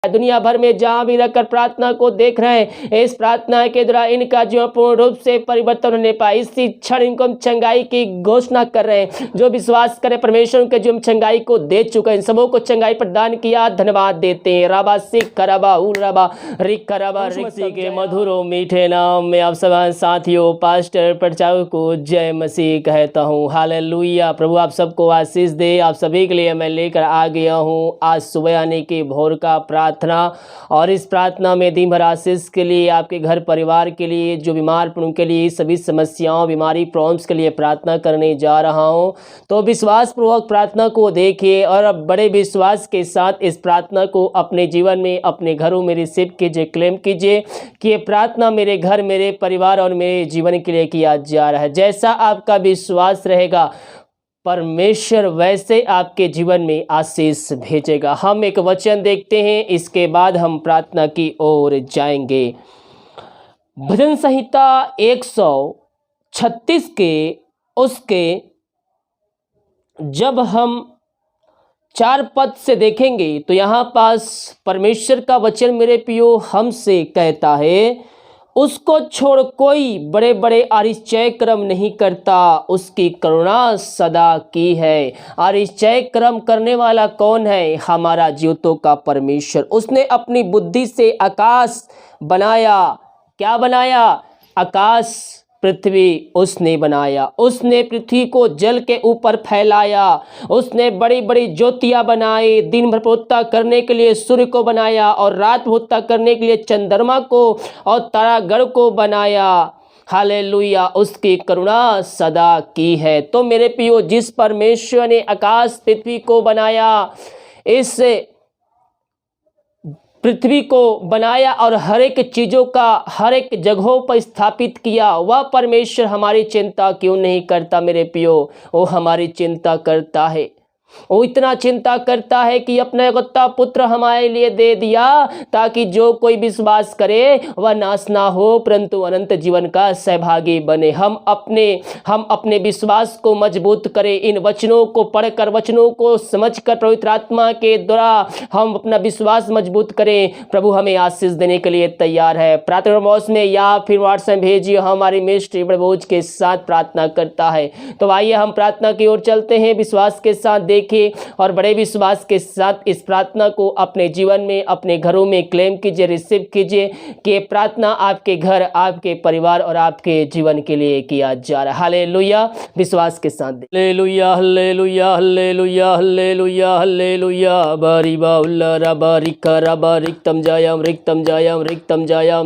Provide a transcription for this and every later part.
दुनिया भर में जहां भी रहकर प्रार्थना को देख रहे हैं, इस प्रार्थना के द्वारा इनका जीवन पूर्ण रूप से परिवर्तन होने पाए। इसी क्षण इनको हम चंगाई की घोषणा कर रहे हैं। जो विश्वास करे परमेश्वर के जो हम चंगाई को दे चुके हैं, सबों को चंगाई प्रदान किया, धन्यवाद देते हैं। राबा सिख खराबा उल रबा रिक खराबा रिक्सी के मधुरो मीठे नाम में आप सब साथियों पास्टर प्रचारक को जय मसीह कहता हूँ। हालेलुया। प्रभु आप सबको आशीष दे। आप सभी के लिए मैं लेकर आ गया हूँ आज सुबह आने की भोर का प्रार्थना, और इस प्रार्थना में दिन भर आशीष के लिए, आपके घर परिवार के लिए, जो बीमार पड़ों के लिए, सभी समस्याओं बीमारी प्रॉब्लम्स के लिए प्रार्थना करने जा रहा हूं। तो विश्वास पूर्वक प्रार्थना को देखिए और अब बड़े विश्वास के साथ इस प्रार्थना को अपने जीवन में, अपने घरों में रिसीव कीजिए, क्लेम कीजिए कि ये प्रार्थना मेरे घर, मेरे परिवार और मेरे जीवन के लिए किया जा रहा है। जैसा आपका विश्वास रहेगा परमेश्वर वैसे आपके जीवन में आशीष भेजेगा। हम एक वचन देखते हैं, इसके बाद हम प्रार्थना की ओर जाएंगे। भजन संहिता 136 के उसके जब हम 4 पद से देखेंगे तो यहाँ पास परमेश्वर का वचन मेरे प्रियो हमसे कहता है, उसको छोड़ कोई बड़े बड़े आश्चर्य कर्म नहीं करता, उसकी करुणा सदा की है। आश्चर्य कर्म करने वाला कौन है? हमारा जीवितों का परमेश्वर। उसने अपनी बुद्धि से आकाश बनाया। क्या बनाया? आकाश पृथ्वी उसने बनाया। उसने पृथ्वी को जल के ऊपर फैलाया। उसने बड़ी बड़ी ज्योतियां बनाई। दिन भर प्रभुता करने के लिए सूर्य को बनाया और रात प्रभुता करने के लिए चंद्रमा को और तारागण को बनाया। हालेलुया। उसकी करुणा सदा की है। तो मेरे प्रियो, जिस परमेश्वर ने आकाश पृथ्वी को बनाया, इस पृथ्वी को बनाया और हर एक चीज़ों का हर एक जगहों पर स्थापित किया, वह परमेश्वर हमारी चिंता क्यों नहीं करता मेरे प्रियो? वो हमारी चिंता करता है। वो इतना चिंता करता है कि अपना एकलौता पुत्र हमारे लिए दे दिया, ताकि जो कोई विश्वास करे वह नाश ना हो परंतु अनंत जीवन का सहभागी बने। हम अपने विश्वास को मजबूत करें। इन वचनों को पढ़कर, वचनों को समझकर पवित्र आत्मा के द्वारा हम अपना विश्वास मजबूत करें। प्रभु हमें आशीष देने के लिए तैयार है। प्रार्थना बॉक्स में या फिर व्हाट्सएप भेजिए, हमारी मिनिस्ट्री बड़े बोझ के साथ प्रार्थना करता है। तो आइए हम प्रार्थना की ओर चलते हैं। विश्वास के साथ देखिए और बड़े विश्वास के साथ इस प्रार्थना को अपने जीवन में, अपने घरों में क्लेम कीजिए, रिसीव कीजिए कि प्रार्थना आपके घर, आपके परिवार और आपके जीवन के लिए किया जा रहा है। हालेलुया। विश्वास के साथ hallelujah hallelujah hallelujah hallelujah hallelujah. बारिबा उल्ला बारिका रबा रिक्तम जायम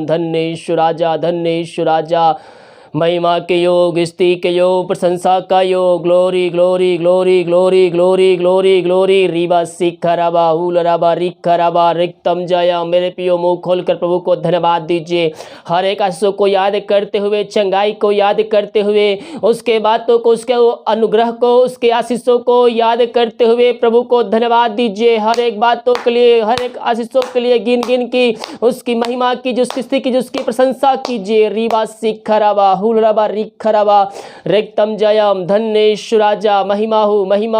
धन्येश्वर राजा, धन्येश्वर राजा। महिमा के योग, स्तुति के योग, प्रशंसा का योग। Glory glory glory glory glory glory glory. रीबा सिखराबा हुलराबा रिखराबा रिक्तम जया। मेरे पियो मुंह खोलकर प्रभु को धन्यवाद दीजिए। हर एक आशीषों को याद करते हुए, चंगाई को याद करते हुए, उसके बातों को, उसके अनुग्रह को, उसके आशीषों को याद करते हुए प्रभु को धन्यवाद दीजिए। हर एक बातों के लिए, हर एक आशीषों के लिए गिन गिन की उसकी महिमा की, जो स्तुति की, उसकी प्रशंसा कीजिए। रीबा सिखराबा हुलराबा रिखराबा रिक्तम जयम धन्येश्वर राजा। महिमा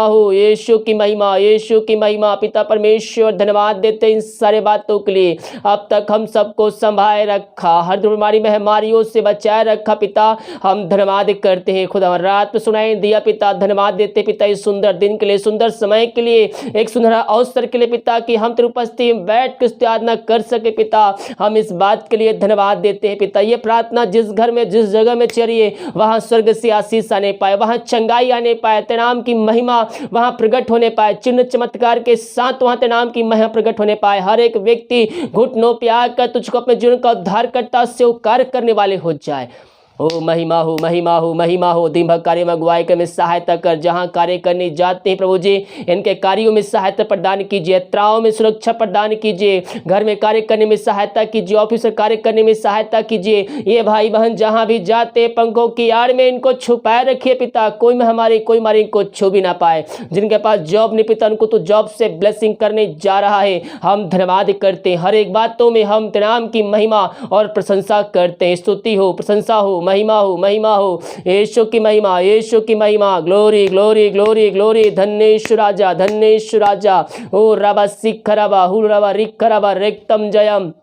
हो यीशु की महिमा, यीशु की महिमा। पिता परमेश्वर धन्यवाद देते इन सारे बातों के लिए। अब तक हम सबको संभाले रखा, हर बीमारी महामारियों से बचाए रखा पिता, हम धन्यवाद करते हैं। खुदा रात में सुनाई दिया पिता, धन्यवाद देते पिता इस सुंदर दिन के लिए, सुंदर समय के लिए, एक सुनहरा अवसर के लिए पिता कि हम तेरी उपस्थिति में बैठ के आराधना कर सके पिता। हम इस बात के लिए धन्यवाद देते हैं पिता। ये प्रार्थना जिस घर में, जिस जगह में चलिए, वहां स्वर्ग से आशीष आने पाए, वहां चंगाई आने पाए, तेरे नाम की महिमा वहां प्रकट होने पाए, चिन्ह चमत्कार के साथ वहां तेरे नाम की महिमा प्रकट होने पाए। हर एक व्यक्ति घुटनों पे आकर तुझको अपने जीवन का उद्धारकर्ता स्वीकार करने वाले हो जाए। ओ महिमा हो, महिमा हो, महिमा हो। दिन भर कार्य में अगुवाई करने में सहायता कर। जहाँ कार्य करने जाते हैं प्रभु जी, इनके कार्यों में सहायता प्रदान कीजिए, यात्राओं में सुरक्षा प्रदान कीजिए, घर में कार्य करने में सहायता कीजिए, ऑफिस में कार्य करने में सहायता कीजिए। ये भाई बहन जहाँ भी जाते पंखों की आड़ में इनको छुपाए रखिए पिता, कोई महामारी, कोई मारी इनको छू भी ना पाए। जिनके पास जॉब नहीं पिता, उनको तो जॉब से ब्लेसिंग करने जा रहा है। हम धन्यवाद करते हैं। हर एक बातों में हम तेरे नाम की महिमा और प्रशंसा करते हैं। स्तुति हो, प्रशंसा हो, महिमा हो, महिमा हो, यीशु की महिमा, यीशु की महिमा, ग्लोरी ग्लोरी ग्लोरी ग्लोरी, धन्येश्वर राजा, धन्येश्वर राजा। ओ रबा सिखरबा हुरबा रिखरबा रिक्तम जयम।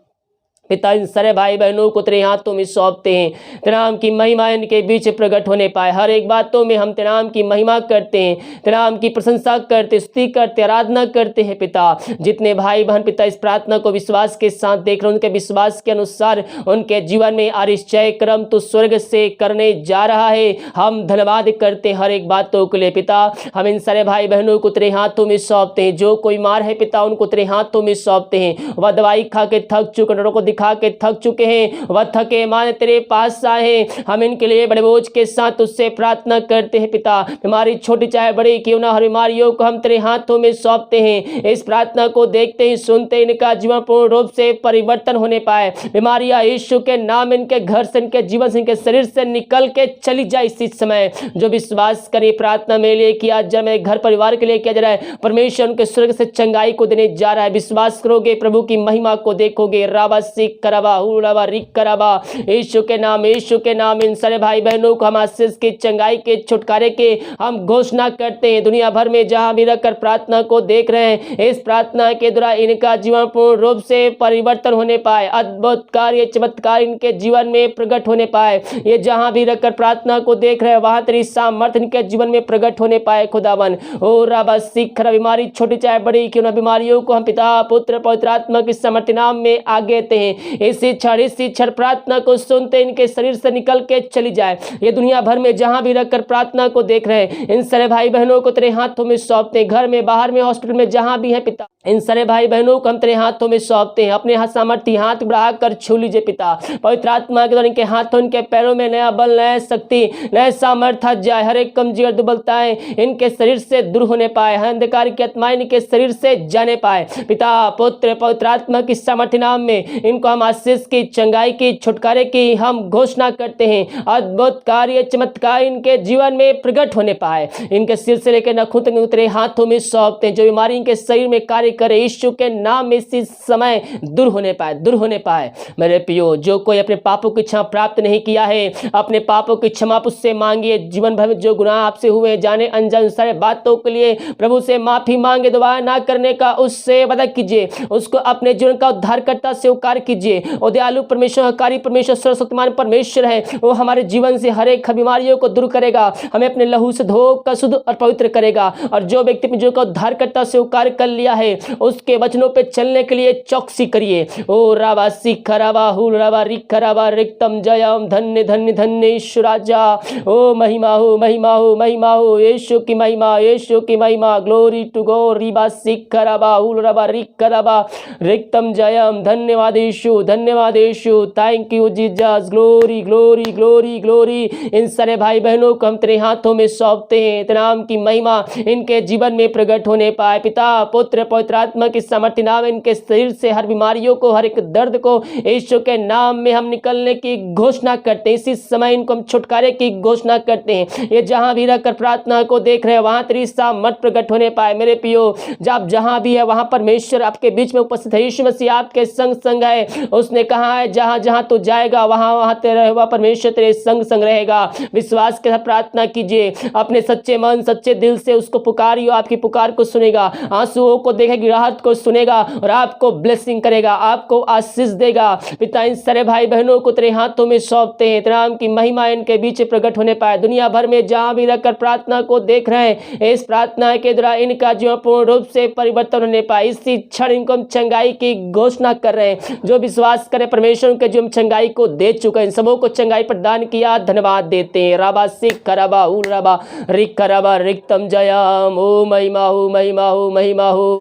पिता इन सारे भाई बहनों को तेरे हाथों में सौंपते हैं, तेरे नाम की महिमा इनके बीच प्रकट होने पाए। हर एक बातों में हम तेरे नाम की महिमा करते हैं, तेरे नाम की प्रशंसा करते, स्तुति करते, आराधना करते हैं। पिता जितने भाई बहन पिता इस प्रार्थना को विश्वास के साथ देख रहे हैं, उनके विश्वास के अनुसार उनके जीवन में आरिश्चय क्रम तो स्वर्ग से करने जा रहा है। हम धन्यवाद करते हैं हर एक बातों के लिए। पिता हम इन सारे भाई बहनों को तेरे हाथों में सौंपते हैं। जो कोई मार है पिता उनको तेरे हाथों में सौंपते हैं। वह दवाई खा के थक चुके, डॉक्टर को दिखा के थक चुके हैं, वह थके माने तेरे पास आए। हम इनके लिए बड़े बोझ के साथ उससे प्रार्थना करते हैं। पिता बीमारी छोटी चाहे बड़ी क्यों ना, हर बीमारियों को हम तेरे हाथों में सौंपते हैं। इस प्रार्थना को देखते ही सुनते इनका जीवन पूर्ण रूप से परिवर्तन होने पाए। बीमारियां यीशु के नाम इनके घर से, इनके जीवन से, इनके शरीर से निकल के चली जाए इसी समय। जो विश्वास करे प्रार्थना में लिए किया जा, मेरे घर परिवार के लिए किया जा रहा है, परमेश्वर उनके स्वर्ग से चंगाई को देने जा रहा है। विश्वास करोगे प्रभु की महिमा को देखोगे। राबा सिख करबा हुरबा रिक करबा, यीशु के नाम, यीशु के नाम इन सारे भाई बहनों को हम आशीष की, चंगाई के, छुटकारे के हम घोषणा करते हैं। दुनिया भर में जहां भी रखकर प्रार्थना को देख रहे हैं, इस प्रार्थना के द्वारा इनका जीवन पूर्ण रूप से परिवर्तन होने पाए, अद्भुत कार्य चमत्कार इनके जीवन में प्रकट होने पाए। ये जहां भी रखकर प्रार्थना को देख रहे हैं, वहां तेरी सामर्थ्य इनके जीवन में प्रकट होने पाए। खुदावन ओ रबा सिख, बीमारी छोटी चाहे बड़ी क्यों ना, बीमारियों को हम पिता पुत्र पवित्र आत्मा की समर्थी नाम में आगे देते हैं। इसी क्षण प्रार्थना को सुनते इनके शरीर से निकल के चली जाए। ये दुनिया भर में जहां भी रखकर प्रार्थना को देख रहे हैं, इन सारे भाई बहनों को तेरे हाथों में सौंपते हैं। घर में, बाहर में, हॉस्पिटल में, जहां भी है पिता, इन सारे भाई बहनों को हम तेरे हाथों में सौंपते हैं। अपने सामर्थ्य हाथ बढ़ाकर छू लीजिए पिता। पवित्र आत्मा के द्वारा इनके हाथों, इनके पैरों में नया बल, नया शक्ति, नया सामर्थ्य जाए। हर एक कमजोर दुर्बलताएं इनके शरीर से दूर होने पाए, अंधकार की आत्माएं इनके शरीर से जाने पाए। पिता पुत्र पवित्र आत्मा की सामर्थ्य नाम में इनको हम आशीष की, चंगाई की, छुटकारे की हम घोषणा करते हैं। अद्भुत कार्य चमत्कार इनके जीवन में प्रकट होने पाए। इनके सिर से लेकर नखूं तक तेरे हाथों में सौंपते हैं। जो बीमारी इनके शरीर में कार्य करे, यीशु के नाम में इसी समय दूर होने पाए, दूर होने पाए। मेरे प्रियो, जो कोई अपने पापों की क्षमा प्राप्त नहीं किया है, अपने पापों की क्षमा उससे मांगिए। जीवन भर में जो गुनाह आपसे हुए, जाने अनजाने सारे बातों के लिए प्रभु से माफी मांगे। दोबारा ना करने का उससे वादा कीजिए। उसको अपने जीवन का उद्धारकर्ता स्वीकार कीजिए। और दयालु परमेश्वर, हकारी परमेश्वर, सर्वशक्तिमान परमेश्वर है। वो हमारे जीवन से हर एक बीमारियों को दूर करेगा, हमें अपने लहू से धोकर शुद्ध और पवित्र करेगा। और जो व्यक्ति अपने जीवन का उद्धारकर्ता स्वीकार कर लिया है, उसके वचनों पे चलने के लिए चौकसी करिए। ओ राबा सिखराबा हुरबा रिखराबा रिक्तम जयम, धन्य धन्य धन्य ईश्वर राजा। ओ महिमा हो, महिमा हो, महिमा हो, यीशु की महिमा, यीशु की महिमा। Glory to God. रिबा सिखराबा हुरबा रिखराबा रिक्तम जयम। धन्यवाद यीशु, धन्यवाद Yeshu, thank you Jesus. Glory glory glory glory. इन सारे भाई बहनों को हम तेरे हाथों में सौंपते हैं। तेरे नाम की महिमा इनके जीवन में प्रकट होने पाए। पिता पुत्र पवित्र आत्मा की सामर्थ्य नाम इनके शरीर से हर बीमारियों को, हर एक दर्द को यीशु के नाम में हम निकलने की घोषणा करते हैं। इसी समय इनको हम छुटकारे की घोषणा करते हैं। ये जहां भी रहकर प्रार्थना को देख रहे हैं, वहां तेरी सामर्थ प्रकट होने पाए। मेरे प्रियो, जब जहां भी है वहां परमेश्वर आपके बीच में उपस्थित है। यीशु मसीह आपके संग संग है। उसने कहा है जहां जहां तू जाएगा वहां वहां तेरा हुआ परमेश्वर तेरे संग संग रहेगा। विश्वास के साथ प्रार्थना कीजिए। अपने सच्चे मन सच्चे दिल से उसको पुकारिए। आपकी पुकार को सुनेगा, आंसुओं को देखेगी, राहत को सुनेगा और आपको ब्लेसिंग करेगा, आपको आशीष देगा। पिता इन सारे भाई बहनों को तेरे हाथों में सौंपते हैं। तेरे नाम की महिमा इनके बीच प्रकट होने पाए। दुनिया भर में जहां भी रहकर प्रार्थना को देख रहे हैं, इस प्रार्थना के द्वारा इनका जीवन पूर्ण रूप से परिवर्तन होने पाए। इसी क्षण इनको हम चंगाई की घोषणा कर रहे हैं। जो विश्वास करे परमेश्वर के जो हम चंगाई को दे चुके हैं, सबों को चंगाई प्रदान किया, धन्यवाद देते हैं। राबा सिख करबा उरबा रिक करबा रिक्तम जयम। ओ महिमा हो, महिमा हो, महिमा हो।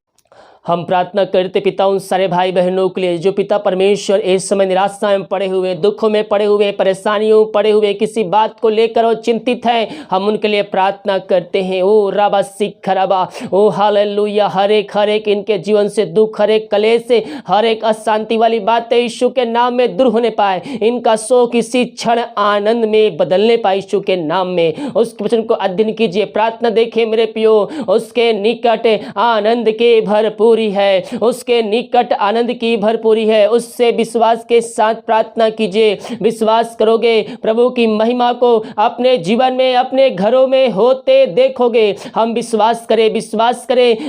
हम प्रार्थना करते पिता उन सारे भाई बहनों के लिए जो पिता परमेश्वर इस समय निराशा में पड़े हुए, दुखों में पड़े हुए, परेशानियों में पड़े हुए, किसी बात को लेकर और चिंतित हैं। हम उनके लिए प्रार्थना करते हैं। ओ राबा सिखराबा, ओ हालेलुया। हर एक इनके जीवन से दुख, हर एक कलेश से, हर एक अशांति वाली बातें यीशु के नाम में दूर होने पाए। इनका शोक इसी क्षण आनंद में बदलने पाए यीशु के नाम में। उसके वचन को अध्ययन कीजिए, प्रार्थना देखिए मेरे प्रियो। उसके निकट आनंद के भरपूर भरपूरी है, उसके निकट आनंद की भरपूरी है। उससे विश्वास के साथ प्रार्थना कीजिए। विश्वास करोगे प्रभु की महिमा को अपने जीवन में, अपने घरों में होते देखोगे। हम विश्वास करें,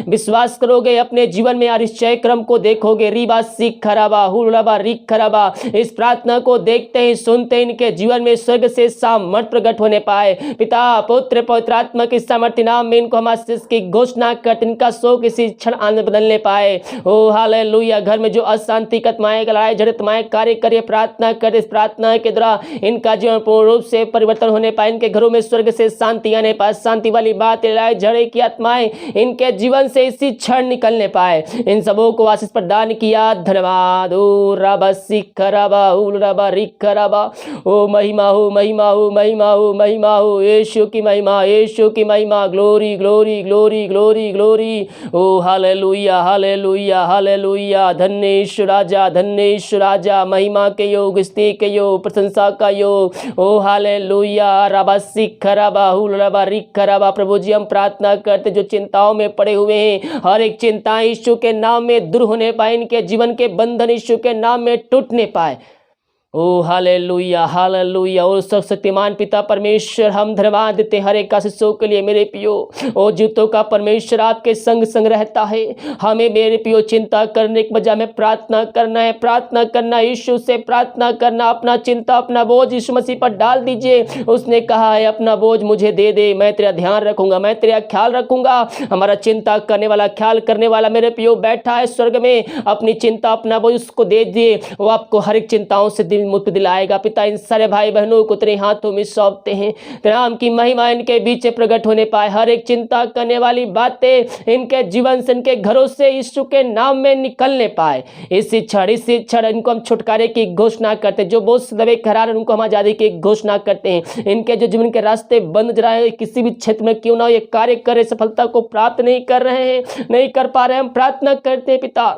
विश्वास करोगे अपने जीवन में आश्चर्य क्रम को देखोगे। रीबा सिख खराबा हुलबा रिख खराबा, इस प्रार्थना को देखते ही सुनते इनके जीवन में स्वर्ग से सामर्थ प्रकट होने पाए। पिता पुत्र पवित्र आत्मा की सामर्थ्य नाम में इनको हम आशीष की घोषणा करते इनका शोक इसी क्षण आनंद बदलने पाए। ओ हालेलुया। घर में जो अशांति कतमाएं लड़ाई झड़तमाएं कार्य करिए, प्रार्थना कर, इस प्रार्थना के द्वारा इनका जीवन पूर्ण रूप से परिवर्तन होने पाए। इनके घरों में स्वर्ग से शांति आने पाए। शांति वाली बात, लड़ाई झगड़े की आत्माएं इनके जीवन से इसी क्षण निकलने पाए। इन सबों को आशीष प्रदान किया। धन्यवाद। ओ रबा सिख रबा उल रबा रिख रबा। ओ महिमा हो, महिमा हो, महिमा हो, महिमा हो। यीशु की महिमा, यीशु की महिमा। Glory glory glory glory glory. ओ हालेलुया हालेलुया हालेलुया। धन्य ईश्वर राजा, धन्य ईश्वर राजा। महिमा के योग, स्तुति के योग, प्रशंसा का योग। ओ हालेलुया। रबा सिख रबा हुल रबा रिख रबा। प्रभु जी हम प्रार्थना करते जो चिंताओं में पड़े हुए हैं, हर एक चिंता यीशु के नाम में दूर होने पाए। इनके जीवन के बंधन यीशु के नाम में टूटने पाए। ओ हालेलुया हालेलुया। और शक्तिमान पिता परमेश्वर हम धन्यवाद देते हर एक आशीषों के लिए। मेरे पियो ओ जीवतों का परमेश्वर आपके संग संग रहता है। हमें मेरे पियो चिंता करने के बजाय में प्रार्थना करना है, प्रार्थना करना, यीशु से प्रार्थना करना। अपना चिंता, अपना बोझ यीशु मसीह पर डाल दीजिए। उसने कहा है अपना बोझ मुझे दे दे, मैं तेरा ध्यान रखूंगा, मैं तेरा ख्याल रखूंगा। हमारा चिंता करने वाला, ख्याल करने वाला मेरे पियो बैठा है स्वर्ग में। अपनी चिंता, अपना बोझ उसको दे दिए, वो आपको हर एक चिंताओं से मुक्त दिलाएगा। पिता इन सारे भाई बहनों को तेरे हाथों में सौंपते हैं। तेरे नाम की महिमा इनके बीच प्रकट होने पाए। हर एक चिंता करने वाली बातें इनके जीवन से, इनके घरों से यीशु के नाम में निकलने पाए। इसी क्षण इनको हम छुटकारे की घोषणा करते हैं। जो बोझ दबे करार उनको हम आजादी की घोषणा करते हैं। इनके जो जीवन के रास्ते बंद जा रहे हैं, किसी भी क्षेत्र में क्यों ना ये कार्य करे, सफलता को प्राप्त नहीं कर रहे हैं, नहीं कर पा रहे हैं, हम प्रार्थना करते हैं पिता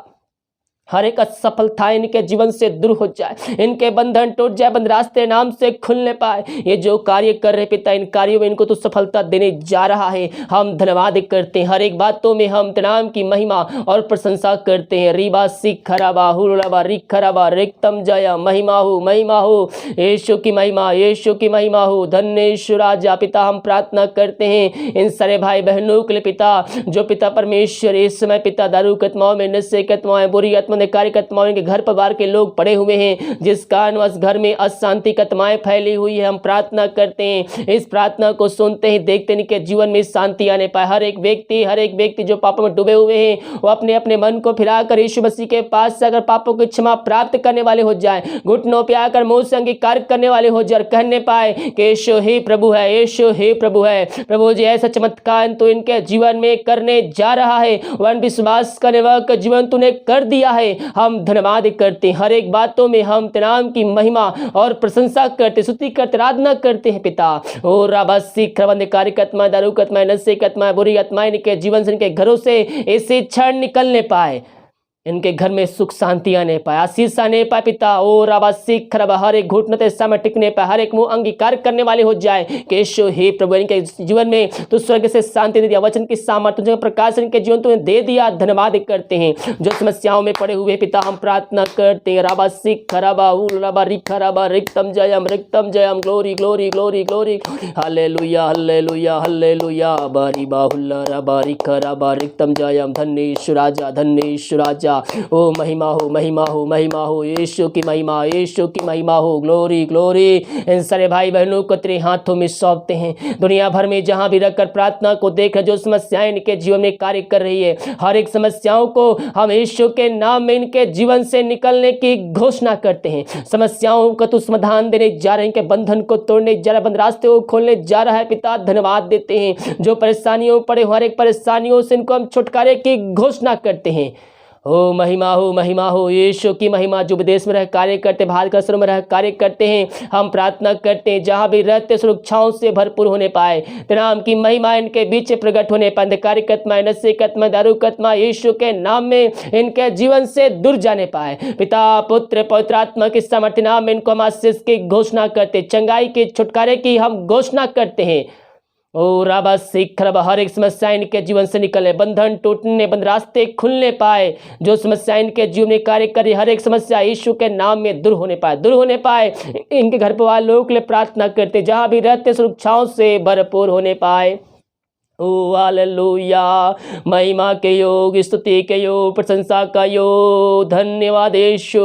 हर एक असफलता इनके जीवन से दूर हो जाए, इनके बंधन टूट जाए, बंद रास्ते नाम से खुलने पाए। ये जो कार्य कर रहे पिता, इन कार्यों में इनको तो सफलता देने जा रहा है। हम धन्यवाद करते हैं। हर एक बातों में हम तेरे नाम की महिमा और प्रशंसा करते हैं। रीबा सिख खराबा हुलबा रिख खराबा रिक्तम जया। महिमा हो, महिमा हो, यीशु की महिमा, यीशु की महिमा हो। धन्य ईश्वर राजा पिता हम प्रार्थना करते हैं इन सारे भाई बहनों के लिए पिता, जो पिता परमेश्वर इस समय पिता दारू की आत्माओं में, नशे की आत्माएं, बुरी आत्मा कार्यकर्ताओं के घर परिवार के लोग पड़े हुए हैं, जिस कारणवश घर में अशांति कतमाएं फैली हुई है। हम प्रार्थना करते हैं, इस प्रार्थना को सुनते ही देखते हैं कि जीवन में शांति आने पाए। हर एक व्यक्ति जो पापों में डूबे हुए हैं, वो अपने अपने मन को फिराकर यीशु मसीह के पास से अगर पापों की क्षमा प्राप्त करने वाले हो जाए, घुटनों पे आकर मुंह से अंगीकार करने वाले हो जाए, कहने पाए कि यीशु ही प्रभु है, यीशु ही प्रभु है। प्रभु जी ऐसा चमत्कार तो इनके जीवन में करने जा रहा है। वन विश्वास करने वाला जीवन तूने कर दिया है। हम धन्यवाद करते हैं। हर एक बातों में हम तेरे नाम की महिमा और प्रशंसा करते, स्तुति करते, आराधना करते हैं पिता। और राबासी खरबंद कार्यकर्ता, दारू कत्मा, नशे कत्मा, बुरी आत्माएं इनके जीवन से, इनके घरों से ऐसे क्षण निकलने पाए। इनके घर में सुख शांति आने पाए, आशीष आने पाए पिता। और आवासी खरब हर एक घुटने समय टिकने पाए, हर एक मुंह अंगीकार करने वाले हो जाए कि यीशु हे प्रभु इनके जीवन में तो स्वर्ग से शांति दे दिया, वचन की सामर्थ्य प्रकाश इनके जीवन तुम्हें दे दिया। धन्यवाद करते हैं। जो समस्याओं में पड़े हुए पिता हम प्रार्थना करते हैं। राबासी खराबा उलबा रिखराबा रिक्तम जयम। Glory glory glory glory. Hallelujah hallelujah hallelujah. बारी बाहुल्ला रबा रिखराबा रिक्तम जयम। धन्य ईश्वर राजा, धन्य ईश्वर राजा। ओ महिमा हो, महिमा हो, महिमा हो, यीशु की महिमा, यीशु की महिमा हो। Glory glory. इन सारे भाई बहनों को तेरे हाथों में सौंपते हैं। दुनिया भर में जहां भी रखकर प्रार्थना को देख, जो समस्याएं इनके जीवन में कार्य कर रही है, हर एक समस्याओं को हम यीशु के नाम में इनके जीवन से निकलने की घोषणा करते हैं। समस्याओं का तो समाधान देने जा रहे हैं, इनके बंधन को तोड़ने जा रहा है, बंद रास्ते को खोलने जा रहा है पिता। धन्यवाद देते हैं। जो परेशानियों पड़े, हर एक परेशानियों से इनको हम छुटकारे की घोषणा करते हैं। हो महिमा हो, महिमा हो, यीशु की महिमा। जो विदेश में रह कार्य करते, भारत के शहरों में रह कार्य करते हैं, हम प्रार्थना करते हैं जहां भी रहते सुरक्षाओं से भरपूर होने पाए। तेरे नाम की महिमा इनके बीच प्रकट होने पाए। अंधकार कत्मा, नशे कत्मा, दारू कत्मा यीशु के नाम में इनके जीवन से दूर जाने पाए। पिता पुत्र पवित्र आत्मा के सामर्थ्य नाम में इनको हम आशीष की घोषणा करते, चंगाई के छुटकारे की हम घोषणा करते हैं। ओ राबा सिख रबा, हर एक समस्या इनके जीवन से निकले, बंधन टूटने, बंद रास्ते खुलने पाए, जो समस्या इनके जीवन में कार्य करे, हर एक समस्या यीशु के नाम में दूर होने पाए। इनके घर परिवार लोगों के लिए प्रार्थना करते, जहां भी रहते सुरक्षाओं से भरपूर होने पाए। ओ हालेलुया, महिमा के योग, स्तुति के योग, प्रशंसा का योग, धन्यवाद यीशु।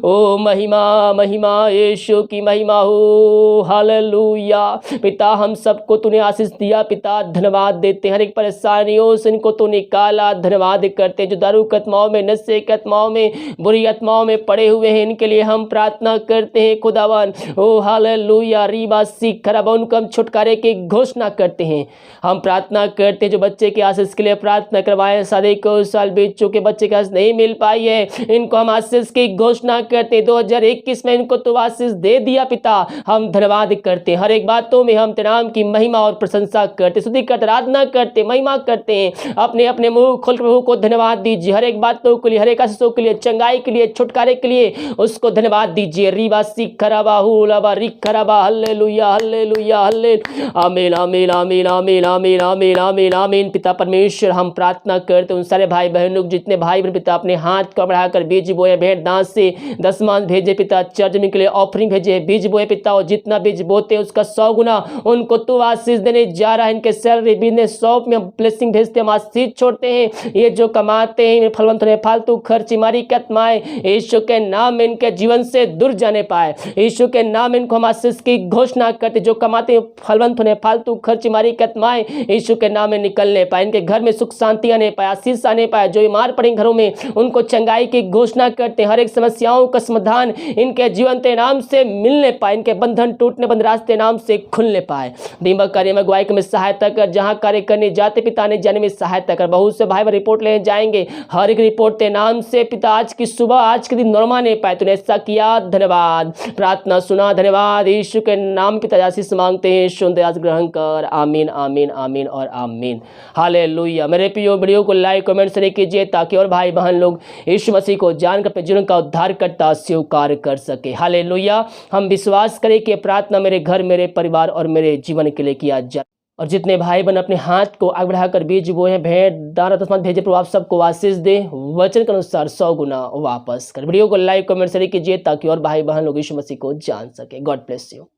ओ महिमा यीशु की महिमा हो, हालेलुया। पिता हम सबको तूने आशीष दिया, पिता धन्यवाद देते, हर एक परेशानियों से इनको तू निकाला, धन्यवाद करते। जो दारू की आत्माओं में, नशे की आत्माओं में, बुरी आत्माओं में पड़े हुए हैं, इनके लिए हम प्रार्थना करते हैं खुदावन। ओ हालेलुया, रीबा सीख खराब, उनको हम छुटकारे की घोषणा करते हैं। हम प्रार्थना करते हैं जो बच्चे के आशीष के लिए प्रार्थना करवाए, शादी को साल बीत चुके, बच्चे के आशीष नहीं मिल पाई है, इनको हम आशीष की घोषणा करते। 2021 में इनको तो आशीष दे दिया पिता, हम धन्यवाद करते हैं। हर एक बातों में हम तेरे नाम की महिमा और प्रशंसा करते, स्तुति करते, आराधना करते, महिमा करते हैं। अपने अपने मुंह खोल प्रभु को धन्यवाद दीजिए, हर एक बातों के लिए, हर एक आशीषों के लिए, चंगाई के लिए, छुटकारे के लिए उसको धन्यवाद दीजिए। रीबा सीख खराबा हुलाबा रिक खराबा, हालेलुया हालेलुया हालेलुया, आमीन आमीन आमीन आमीन आमीन आमीन आमीन आमीन। पिता परमेश्वर हम प्रार्थना करते उन सारे भाई बहनों, जितने भाई बहन पिता अपने हाथ को बढ़ाकर बीज बोए, भेंट दान से दशमांश भेजे पिता, चर्च में के लिए ऑफरिंग भेजे, बीज बोए पिता, और जितना बीज बोते उसका 100 गुना उनको तो आशीष देने जा रहा है। इनके सैलरी बिजनेस शॉप में हम ब्लेसिंग भेजते, हम आशीष छोड़ते हैं। ये जो कमाते हैं फलवंत होने, फालतू खर्च मारी की आत्माएं यीशु के नाम में इनके जीवन से दूर जाने पाए। यीशु के नाम में इनको हम आशीष की घोषणा करते, जो कमाते हैं फलवंत होने, फालतू खर्च मारी की आत्माएं यीशु के नाम में निकलने पाए, इनके घर में सुख शांति आने पाए, आशीष आने पाए। जो बीमार पड़े घरों में उनको चंगाई की घोषणा करते हैं, हर एक समस्याओं का समाधान इनके जीवन के नाम से मिलने पाए, इनके बंधन टूटने, बंद रास्ते नाम से खुलने पाए। दीमक कार्य में अगुवाई में सहायता कर, जहां कार्य करने जाते पिता ने जाने में सहायता कर। बहुत से भाई रिपोर्ट लेने जाएंगे, हर एक रिपोर्ट के नाम से पिता आज की सुबह, आज के दिन नॉर्मा नहीं पाए, तूने ऐसा किया, धन्यवाद। प्रार्थना सुना, धन्यवाद। यीशु के नाम पिता आशीष मांगते हैं, सुनते आज ग्रहण कर, आमीन आमीन आमीन और आमीन, हालेलुया। मेरे प्रियो वीडियो को लाइक कमेंट शेयर कीजिए, ताकि और भाई बहन लोग यीशु मसीह को जानकर अपने जीवन का उद्धार करता स्वीकार कर सके। हालेलुया। हम विश्वास करें कि प्रार्थना मेरे घर, मेरे परिवार और मेरे जीवन के लिए किया जाए। और जितने भाई बहन अपने हाथ को आगे बढ़ाकर बीज बोए हैं, भेंट दान दशमांश भेजे, प्रभु आप सबको आशीष दे, वचन के अनुसार 100 गुना वापस कर। वीडियो को लाइक कमेंट शेयर कीजिए, ताकि और भाई बहन लोग यीशु मसीह को जान सके। God bless you.